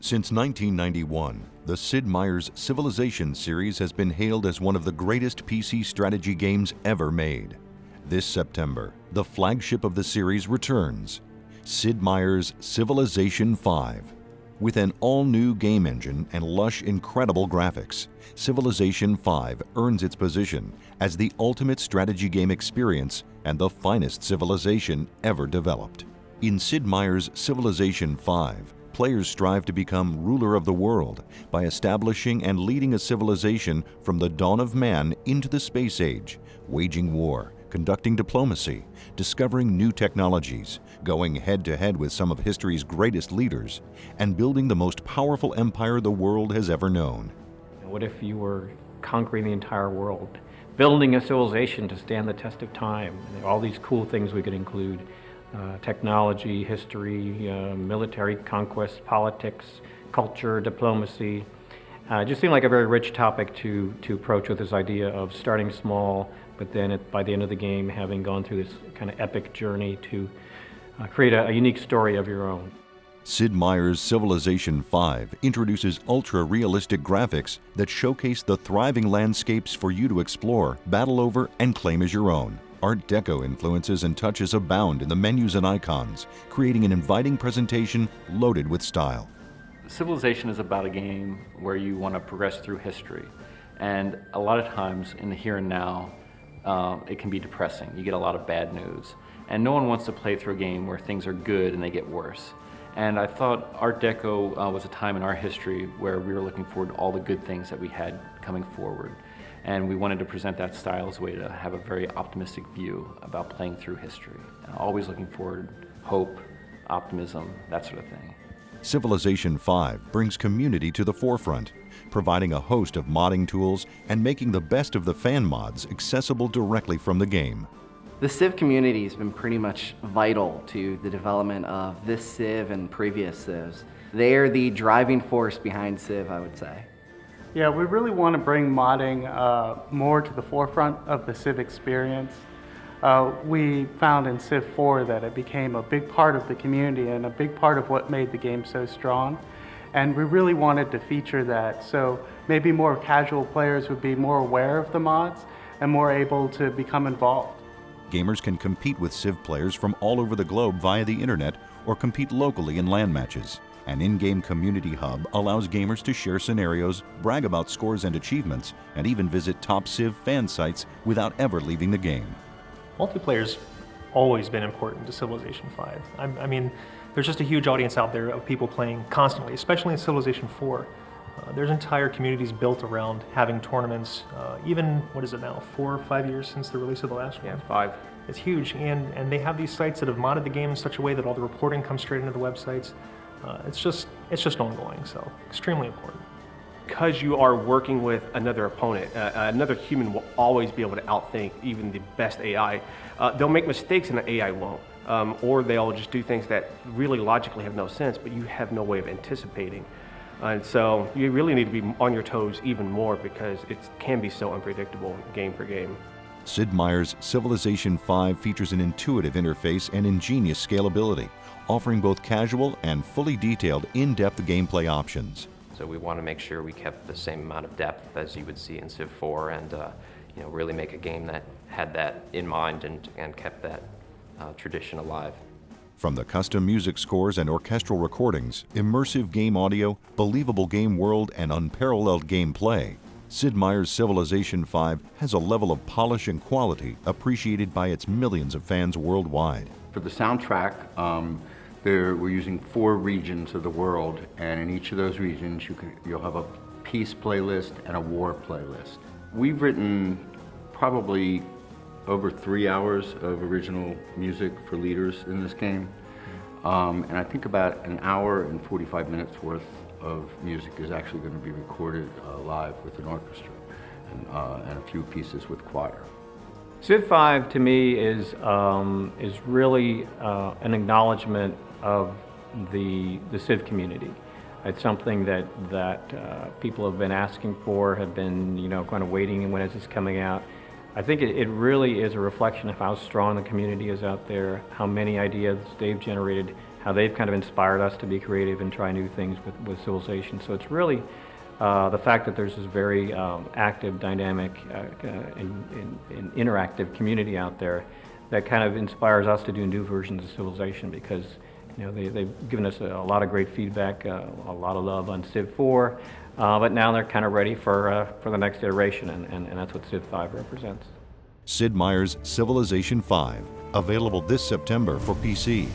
Since 1991, the Sid Meier's Civilization series has been hailed as one of the greatest PC strategy games ever made. This September, the flagship of the series returns, Sid Meier's Civilization 5. With an all-new game engine and lush, incredible graphics, Civilization 5 earns its position as the ultimate strategy game experience and the finest civilization ever developed. In Sid Meier's Civilization 5, players strive to become ruler of the world by establishing and leading a civilization from the dawn of man into the space age, waging war, conducting diplomacy, discovering new technologies, going head-to-head with some of history's greatest leaders, and building the most powerful empire the world has ever known. What if you were conquering the entire world, building a civilization to stand the test of time? All these cool things we could include. Technology, history, military conquest, politics, culture, diplomacy. It just seemed like a very rich topic to approach with this idea of starting small, but then by the end of the game having gone through this kind of epic journey to create a unique story of your own. Sid Meier's Civilization 5 introduces ultra-realistic graphics that showcase the thriving landscapes for you to explore, battle over, and claim as your own. Art Deco influences and touches abound in the menus and icons, creating an inviting presentation loaded with style. Civilization is about a game where you want to progress through history, and a lot of times in the here and now, it can be depressing. You get a lot of bad news, and no one wants to play through a game where things are good and they get worse. And I thought Art Deco was a time in our history where we were looking forward to all the good things that we had coming forward. And we wanted to present that style as a way to have a very optimistic view about playing through history. Always looking forward, hope, optimism, that sort of thing. Civilization 5 brings community to the forefront, providing a host of modding tools and making the best of the fan mods accessible directly from the game. The Civ community has been pretty much vital to the development of this Civ and previous Civs. They are the driving force behind Civ, I would say. Yeah, we really want to bring modding more to the forefront of the Civ experience. We found in Civ 4 that it became a big part of the community and a big part of what made the game so strong. And we really wanted to feature that, so maybe more casual players would be more aware of the mods and more able to become involved. Gamers can compete with Civ players from all over the globe via the internet or compete locally in LAN matches. An in-game community hub allows gamers to share scenarios, brag about scores and achievements, and even visit top Civ fan sites without ever leaving the game. Multiplayer's always been important to Civilization 5. I mean, there's just a huge audience out there of people playing constantly, especially in Civilization 4. There's entire communities built around having tournaments, even, what is it now, 4 or 5 years since the release of the last one? Yeah, 5. It's huge, and they have these sites that have modded the game in such a way that all the reporting comes straight into the websites. It's just ongoing, so extremely important. Because you are working with another opponent, another human will always be able to outthink even the best AI. They'll make mistakes and the AI won't. Or they'll just do things that really logically have no sense, but you have no way of anticipating. And so you really need to be on your toes even more because it can be so unpredictable game for game. Sid Meier's Civilization 5 features an intuitive interface and ingenious scalability, offering both casual and fully detailed in-depth gameplay options. So we want to make sure we kept the same amount of depth as you would see in Civ 4 and really make a game that had that in mind and kept that tradition alive. From the custom music scores and orchestral recordings, immersive game audio, believable game world, and unparalleled gameplay, Sid Meier's Civilization 5 has a level of polish and quality appreciated by its millions of fans worldwide. For the soundtrack, we're using 4 regions of the world, and in each of those regions you'll have a peace playlist and a war playlist. We've written probably over 3 hours of original music for leaders in this game, and I think about an hour and 45 minutes worth of music is actually going to be recorded live with an orchestra and a few pieces with choir. Civ 5 to me is really an acknowledgement of the Civ community. It's something that people have been asking for, have been kind of waiting, and when is this coming out? I think it really is a reflection of how strong the community is out there, how many ideas they've generated, how they've kind of inspired us to be creative and try new things with Civilization. So it's really the fact that there's this very active, dynamic, and interactive community out there that kind of inspires us to do new versions of Civilization, because they've given us a lot of great feedback, a lot of love on Civ 4, but now they're kind of ready for the next iteration, and that's what Civ 5 represents. Sid Meier's Civilization 5, available this September for PC.